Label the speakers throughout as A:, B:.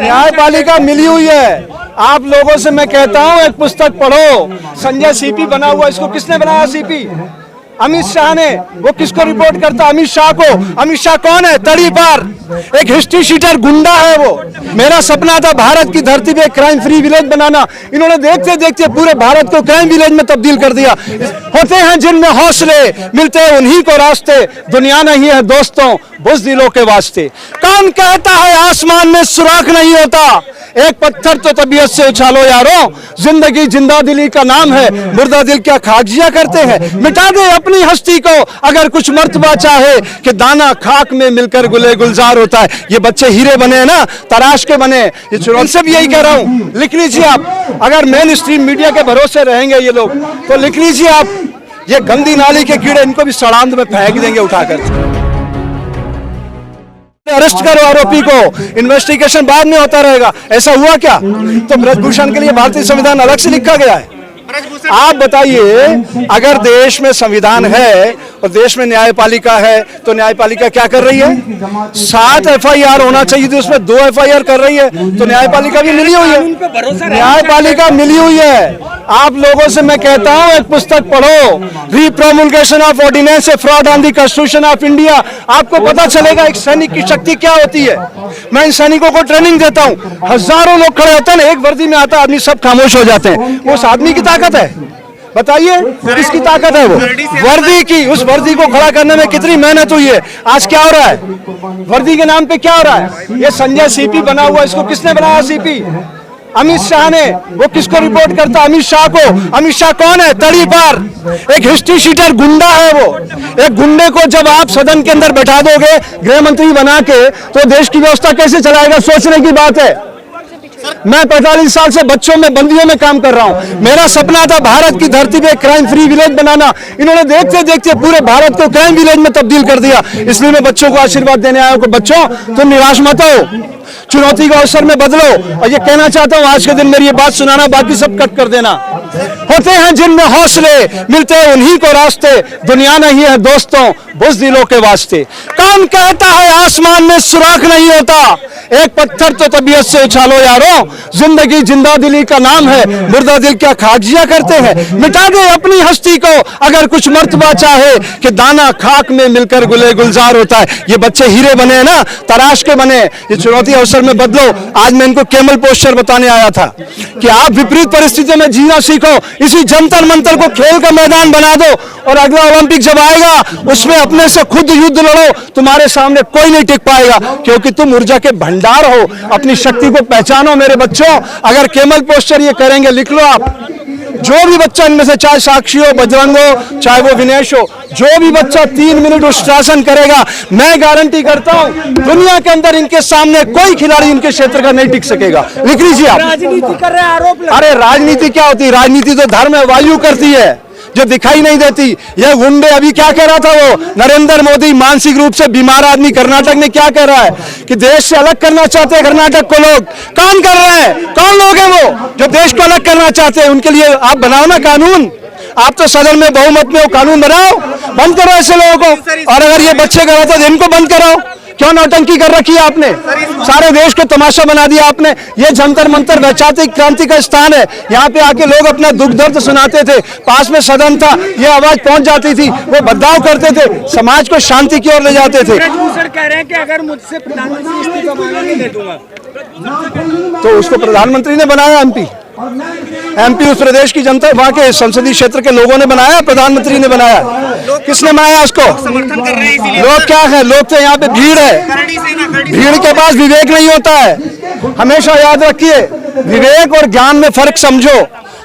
A: न्यायपालिका मिली हुई है। आप लोगों से मैं कहता हूं एक पुस्तक पढ़ो, संजय सीपी बना हुआ, इसको किसने बनाया? सीपी अमित शाह ने। वो किसको रिपोर्ट करता? अमित शाह को। अमित शाह कौन है? तड़ी पार एक हिस्ट्री शीटर गुंडा है वो। मेरा सपना था भारत की धरती पे क्राइम फ्री विलेज बनाना, इन्होंने देखते देखते पूरे भारत को क्राइम विलेज में तब्दील कर दिया। होते हैं जिनमें हौसले, मिलते हैं उन्हीं को रास्ते, दुनिया नहीं है दोस्तों बुज़दिलों के वास्ते। कौन कहता है आसमान में सुराख नहीं होता? एक पत्थर तो तबीयत से उछालो यारों, जिंदगी जिंदा दिली का नाम है, मुर्दा दिल क्या खाकजिया करते हैं। मिटा दे अपनी हस्ती को अगर कुछ मर्तबा चाहे, कि दाना खाक में मिलकर गुले गुलजार होता है। ये बच्चे हीरे बने हैं ना, तराश के बने। ये चुनौती से भी यही कह रहा हूं, लिख लीजिए आप। अगर मेन स्ट्रीम मीडिया के भरोसे रहेंगे ये लोग तो लिख लीजिए आप, ये गंदी नाली के कीड़े इनको भी सड़ांध में फेंक देंगे उठाकर। अरेस्ट करो आरोपी को, इन्वेस्टिगेशन बाद में होता रहेगा। ऐसा हुआ क्या? तो ब्रजभूषण के लिए भारतीय संविधान अलग से लिखा गया है। आप बताइए, अगर देश में संविधान है और देश में न्यायपालिका है तो न्यायपालिका क्या कर रही है? 7 FIR होना चाहिए थी, उसमें 2 FIR कर रही है। तो न्यायपालिका भी मिली हुई है, न्यायपालिका मिली हुई है। आप लोगों से मैं कहता हूं एक पुस्तक पढ़ो, repromulgation of ordinance a fraud on the constitution of India. आपको पता चलेगा एक सैनिक की शक्ति क्या होती है। मैं इन सैनिकों को ट्रेनिंग देता हूं, हजारों लोग खड़े होते हैं, एक वर्दी में आता आदमी, सब खामोश हो जाते हैं। वो उस आदमी की ताकत है। बताइए किसकी ताकत है? वो वर्दी की। उस वर्दी को खड़ा करने में कितनी मेहनत हुई है। आज क्या हो रहा है? वर्दी के नाम पे क्या हो रहा है? ये संजय सीपी बना हुआ, इसको किसने बनाया? सीपी अमित शाह ने। वो किसको रिपोर्ट करता? अमित शाह को। अमित शाह कौन है? तड़ी पार एक हिस्ट्री शीटर गुंडा है वो। एक गुंडे को जब आप सदन के अंदर बैठा दोगे गृह मंत्री बना के, तो देश की व्यवस्था कैसे चलाएगा? सोचने की बात है। मैं 45 साल से बच्चों में, बंदियों में काम कर रहा हूं। मेरा सपना था भारत की धरती पे क्राइम फ्री विलेज बनाना, इन्होंने देखते देखते पूरे भारत को क्राइम विलेज में तब्दील कर दिया। इसलिए मैं बच्चों को आशीर्वाद देने आया हूं कि बच्चों तुम निराश मत हो, चुनौती को अवसर में बदलो। और ये कहना चाहता हूं आज के दिन मेरी ये बात सुनाना, बाकी सब कट कर देना। होते हैं जिनमें हौसले, मिलते हैं उन्हीं को रास्ते, दुनिया नहीं है दोस्तों बुज़दिलों के वास्ते। कौन कहता है आसमान में सुराख नहीं होता? एक पत्थर तो तबीयत से उछालो यारों, जिंदगी जिंदा दिली का नाम है, मुर्दा दिल क्या खाकजिया करते हैं। मिटा दे अपनी हस्ती को अगर कुछ मर्तबा चाहे, कि दाना खाक में मिलकर गुले गुलजार होता है। ये बच्चे हीरे बने हैं ना, तराश के बने। ये चुनौती अवसर में बदलो। आज मैं इनको केमल पोस्चर बताने आया था कि आप विपरीत परिस्थितियों में जीना सीखो। इसी जंतर मंतर को खेल का मैदान बना दो, और अगला ओलंपिक जब आएगा उसमें अपने से खुद युद्ध लड़ो। तुम्हारे सामने कोई नहीं टिक पाएगा, क्योंकि तुम ऊर्जा के भंडार हो। अपनी शक्ति को पहचानो मेरे बच्चों। अगर केमल पोस्चर ये करेंगे, लिख लो आप। जो भी बच्चा इनमें से, चाहे साक्षी हो, बजरंग हो, चाहे वो विनेश हो, जो भी बच्चा 3 मिनट उष्ट्रासन करेगा, मैं गारंटी करता हूं दुनिया के अंदर इनके सामने कोई खिलाड़ी इनके क्षेत्र का नहीं टिक सकेगा। लिख लीजिए आप।
B: राजनीति कर रहे हैं आरोप।
A: अरे राजनीति क्या होती है? राजनीति तो धर्म है, वायु करती है जो दिखाई नहीं देती। यह गुंडे, अभी क्या कह रहा था वो नरेंद्र मोदी, मानसिक रूप से बीमार आदमी कर्नाटक में क्या कह रहा है कि देश से अलग करना चाहते हैं कर्नाटक को लोग। कौन कर रहे हैं? कौन लोग हैं वो जो देश को अलग करना चाहते हैं? उनके लिए आप बनाओ ना कानून। आप तो सदन में बहुमत में हो, कानून बनाओ, बंद करो ऐसे लोगों को। और अगर ये बच्चे कर रहे थे तो इनको बंद कराओ। क्यों नौटंकी कर रखी है आपने? सारे देश को तमाशा बना दिया आपने। ये जंतर मंतर वैचारिक क्रांति का स्थान है। यहाँ पे आके लोग अपना दुख दर्द सुनाते थे, पास में सदन था, ये आवाज पहुंच जाती थी, वो बदलाव करते थे, समाज को शांति की ओर ले जाते थे।
B: ब्रजभूषण कह रहे हैं कि अगर मुझसे प्रधानमंत्री इस्तीफा मांगेंगे दे दूंगा।
A: तो उसको प्रधानमंत्री ने बनाया एमपी उस प्रदेश की जनता, वहां के संसदीय क्षेत्र के लोगों ने बनाया, प्रधानमंत्री ने बनाया। किसने बनाया उसको?
B: समर्थन कर रहे हैं।
A: लोग क्या है? लोग तो यहाँ पे भीड़ है, भीड़ के पास विवेक नहीं होता है। हमेशा याद रखिए, विवेक और ज्ञान में फर्क समझो।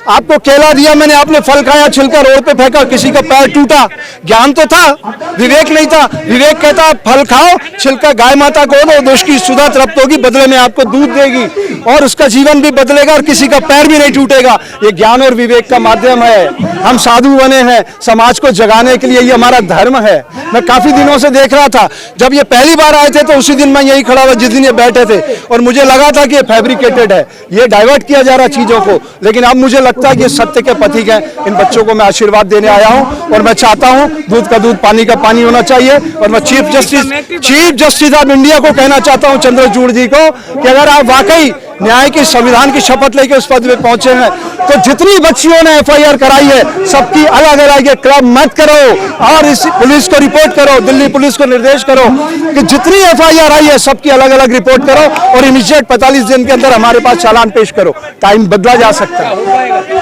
A: आपको केला दिया मैंने, आपने फल खाया, छिलका रोड पे फेंका, किसी का पैर टूटा। ज्ञान तो था, विवेक नहीं था। विवेक कहता फल खाओ, छिलका गाय माता को दो, उसकी सुधा तृप्त होगी, बदले में आपको दूध देगी और उसका जीवन भी बदलेगा और किसी का पैर भी नहीं टूटेगा। ये ज्ञान और विवेक का माध्यम है। हम साधु बने हैं समाज को जगाने के लिए, ये हमारा धर्म है। मैं काफी दिनों से देख रहा था, जब ये पहली बार आए थे तो उसी दिन मैं यही खड़ा हुआ जिस दिन ये बैठे थे, और मुझे लगा था कि ये फैब्रिकेटेड है, ये डाइवर्ट किया जा रहा चीजों को। लेकिन अब मुझे लगता है कि सत्य के पथिक हैं। इन बच्चों को मैं आशीर्वाद देने आया हूं और मैं चाहता हूं दूध का दूध पानी का पानी होना चाहिए। और मैं चीफ जस्टिस ऑफ इंडिया को कहना चाहता हूं, चंद्रचूड़ जी को, कि अगर आप वाकई न्याय की संविधान की शपथ लेकर उस पद पे पहुंचे हैं तो जितनी बच्चियों ने FIR कराई है सबकी अलग अलग क्लब मत करो और इस पुलिस को रिपोर्ट करो, दिल्ली पुलिस को निर्देश करो कि जितनी FIR आई है सबकी अलग अलग रिपोर्ट करो और इमीडिएट 45 दिन के अंदर हमारे पास चालान पेश करो। टाइम बदला जा सकता है।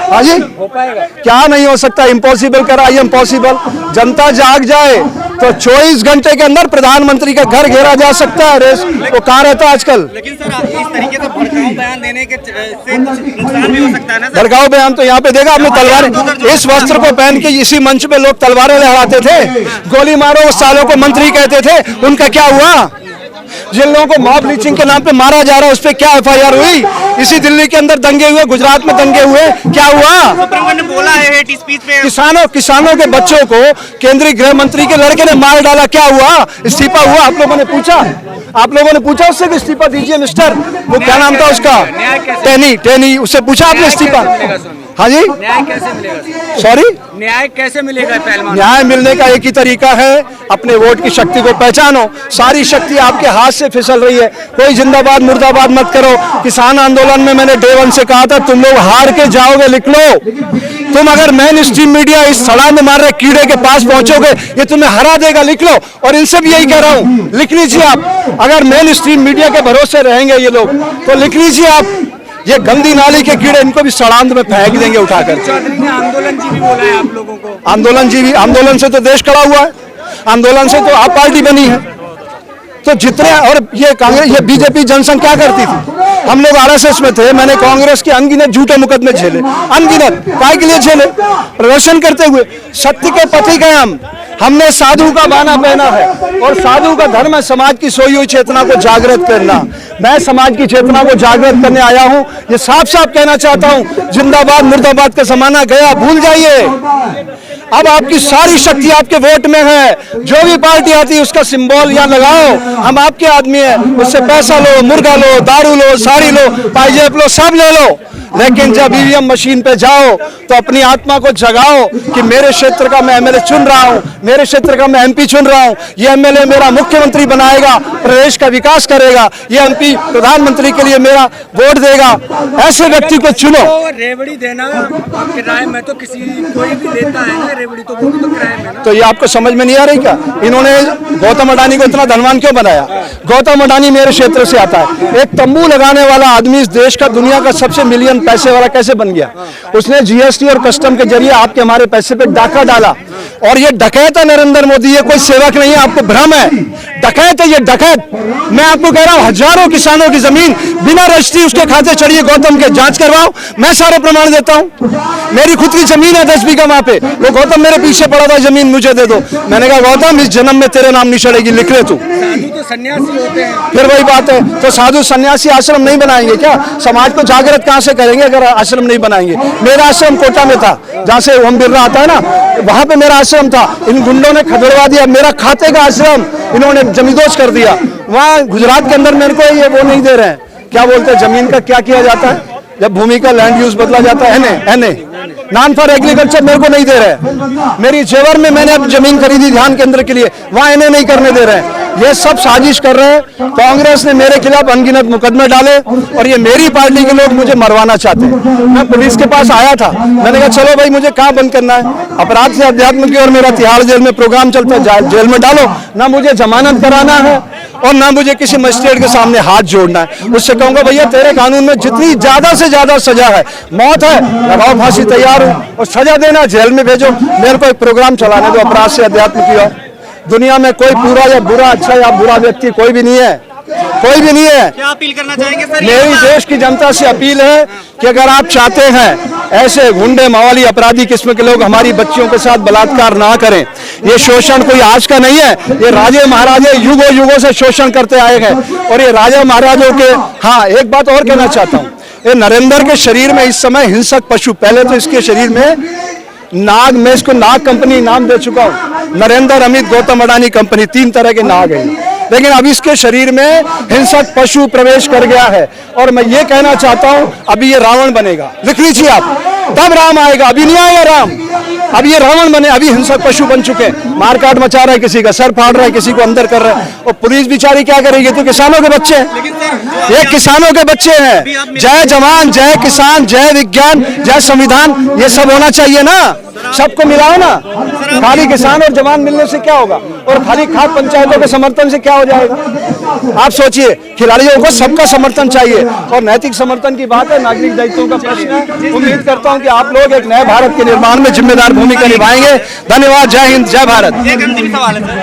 A: हाँ जी, क्या नहीं हो सकता? इम्पॉसिबल कर आई एम पॉसिबल। जनता जाग जाए तो 24 घंटे के अंदर प्रधानमंत्री का घर घेरा जा सकता है। रेस वो कहाँ रहता है आजकल?
B: लेकिन सर इस तरीके से भड़काऊ बयान देने के से नुकसान भी हो सकता है ना सर?
A: भड़काऊ बयान तो यहाँ पे देखा आपने, तलवार इस वस्त्र को पहन के इसी मंच पे लोग तलवारें लहराते थे, गोली मारो उस सालों को मंत्री कहते थे, उनका क्या हुआ? जिन लोगों को मॉब लीचिंग के नाम पे मारा जा रहा है उस पे क्या FIR हुई? इसी दिल्ली के अंदर दंगे हुए, गुजरात में दंगे हुए, क्या हुआ?
B: सुप्रीम ने बोला है हेट स्पीच पे
A: किसानों के बच्चों को केंद्रीय गृह मंत्री के लड़के ने मार डाला, क्या हुआ? इस्तीफा हुआ? आप लोगों ने पूछा? आप लोगों ने पूछा उससे कि इस्तीफा दीजिए मिस्टर, वो क्या नाम था उसका, टेनी, उससे पूछा आपने इस्तीफा? हाँ जी,
B: न्याय कैसे मिलेगा?
A: सॉरी,
B: न्याय कैसे मिलेगा? पहलवान,
A: न्याय मिलने का एक ही तरीका है, अपने वोट की शक्ति को पहचानो। सारी शक्ति आपके हाथ से फिसल रही है। कोई जिंदाबाद मुर्दाबाद मत करो। किसान आंदोलन में मैंने डे 1 से कहा था तुम लोग हार के जाओगे, लिख लो। तुम अगर मेन स्ट्रीम मीडिया इस सड़ा में मार रहे कीड़े के पास पहुंचोगे ये तुम्हें हरा देगा, लिख लो। और इनसे भी यही कह रहा हूं, लिख लीजिए आप। अगर मेन स्ट्रीम मीडिया के भरोसे रहेंगे ये लोग तो लिख लीजिए आप, ये गंदी नाली के कीड़े इनको भी सड़ांध में फेंक देंगे उठाकर।
B: चौधरी ने आंदोलन जी भी बोला है आप लोगों को।
A: आंदोलन से तो देश खड़ा हुआ है, आंदोलन से तो आप पार्टी बनी है। तो जितने, और ये कांग्रेस, ये बीजेपी जनसंघ क्या करती थी? हम लोग RSS में थे, मैंने कांग्रेस के अनगिनत झूठे मुकदमे झेले, अनगिनत, काय के लिए झेले? प्रदर्शन करते हुए। सत्य के पथिक हैं हम। हमने साधु का बाना पहना है और साधु का धर्म है समाज की सोई हुई चेतना को जागृत करना। मैं समाज की चेतना को जागृत करने आया हूं। ये साफ साफ कहना चाहता हूं, जिंदाबाद मुर्दाबाद का जमाना गया, भूल जाइए। अब आपकी सारी शक्ति आपके वोट में है। जो भी पार्टी आती है उसका सिंबल यहाँ लगाओ, हम आपके आदमी हैं। उससे पैसा लो, मुर्गा लो, दारू लो, साड़ी लो, पाइजेब लो, सब ले लो। लेकिन जब EVM मशीन पे जाओ तो अपनी आत्मा को जगाओ कि मेरे क्षेत्र का मैं MLA चुन रहा हूं, मेरे क्षेत्र का मैं MP चुन रहा हूं। ये MLA मेरा मुख्यमंत्री बनाएगा, प्रदेश का विकास करेगा। ये MP प्रधानमंत्री के लिए मेरा वोट देगा। ऐसे व्यक्ति को चुनो।
B: रेवड़ी देना किराए में तो किसी कोई भी देता है ना रेवड़ी, तो वो भी तो किराए में ना।
A: तो ये आपको समझ में नहीं आ रही क्या? इन्होंने गौतम अडानी को इतना धनवान क्यों बनाया? गौतम अडानी मेरे क्षेत्र से आता है। एक तंबू लगाने वाला आदमी इस देश का, दुनिया का सबसे मिलियन पैसे वाला कैसे बन गया? उसने GST और कस्टम के जरिए आपके हमारे पैसे पे डाका डाला। और ये डकैत है नरेंद्र मोदी, ये कोई सेवक नहीं है, आपको भ्रम है। डकैत है ये, डकैत। मैं आपको कह रहा हूं, हजारों किसानों की जमीन बिना रजिस्ट्री उसके खाते चढ़ी है गौतम के, जांच करवाओ, मैं सारे प्रमाण देता हूं। मेरी खुद की जमीन है 10 बीघा वहां पे, वो गौतम मेरे पीछे पड़ा था, जमीन मुझे दे दो। मैंने कहा गौतम इस जन्म में तेरे नाम नहीं चढ़ेगी, लिख ले तू।
B: साधु तो सन्यासी होते हैं।
A: फिर वही बात है, तो साधु सन्यासी आश्रम नहीं बनाएंगे क्या? समाज को जागृत कहां से करेंगे अगर आश्रम नहीं बनाएंगे? मेरा आश्रम कोटा में था, जहां से ओम बिरला आता है ना, वहां पे मेरा आश्रम था। इन गुंडों ने खदेड़वा दिया मेरा खाते का आश्रम, इन्होंने जमींदोज कर दिया। वहां गुजरात के अंदर मेरे को ये वो नहीं दे रहे हैं, क्या बोलते हैं, जमीन का क्या किया जाता है जब भूमि का लैंड यूज बदला जाता है, एनए नॉन फॉर एग्रीकल्चर मेरे को नहीं दे रहे हैं। मेरी जेवर में मैंने अब जमीन खरीदी ध्यान केंद्र के लिए, वहां एनए नहीं करने दे रहे हैं। ये सब साजिश कर रहे हैं। कांग्रेस ने मेरे खिलाफ अनगिनत मुकदमे डाले और ये मेरी पार्टी के लोग मुझे मरवाना चाहते हैं। मैं पुलिस के पास आया था, मैंने कहा चलो भाई मुझे कहाँ बंद करना है, अपराध से अध्यात्म की और मेरा तिहाड़ जेल में प्रोग्राम चलता है, जेल में डालो। ना मुझे जमानत कराना है और ना मुझे किसी मजिस्ट्रेट के सामने हाथ जोड़ना है। उससे कहूंगा भैया तेरे कानून में जितनी ज्यादा से ज्यादा सजा है, मौत है, लगाओ फांसी, तैयार हूं, और सजा देना जेल में भेजो। मेरे को एक प्रोग्राम चलाने दो अपराध से अध्यात्म की ओर। दुनिया में कोई पूरा या बुरा, अच्छा या बुरा व्यक्ति कोई भी नहीं है, कोई भी नहीं है।
B: क्या अपील करना चाहेंगे सर?
A: मेरी देश की जनता से अपील है कि अगर आप चाहते हैं ऐसे गुंडे मावाली अपराधी किस्म के लोग हमारी बच्चियों के साथ बलात्कार ना करें। ये शोषण कोई आज का नहीं है, ये राजे महाराजे युगों युगों से शोषण करते आए हैं। और ये राजा महाराजों के, हाँ एक बात और कहना चाहता हूँ, ये नरेंद्र के शरीर में इस समय हिंसक पशु, पहले तो इसके शरीर में नाग, मैं इसको नाग कंपनी नाम दे चुका हूँ, नरेंद्र, अमित, गौतम अडानी कंपनी, 3 तरह के नाग हैं। लेकिन अब इसके शरीर में हिंसक पशु प्रवेश कर गया है और मैं ये कहना चाहता हूं अभी ये रावण बनेगा। लिख लीजिए आप, तब राम आएगा, अभी नहीं आएगा राम। अब ये रावण बने, अभी हिंसक पशु बन चुके हैं, मारकाट मचा रहा है, किसी का सर फाड़ रहा है, किसी को अंदर कर रहा है। और पुलिस बेचारी क्या करेगी? तो किसानों के बच्चे हैं, ये किसानों के बच्चे हैं। जय जवान, जय किसान, जय विज्ञान, जय संविधान, ये सब होना चाहिए ना, सबको मिलाओ ना। खाली किसान और जवान मिलने से क्या होगा? और खाली खाद पंचायतों के समर्थन से क्या हो जाएगा? आप सोचिए, खिलाड़ियों को सबका समर्थन चाहिए और नैतिक समर्थन की बात है, नागरिक दायित्वों का प्रश्न है। उम्मीद करता हूं कि आप लोग एक नए भारत के निर्माण में जिम्मेदार भूमिका निभाएंगे। धन्यवाद, जय हिंद, जय भारत।
B: एक अंतिम सवाल है सर।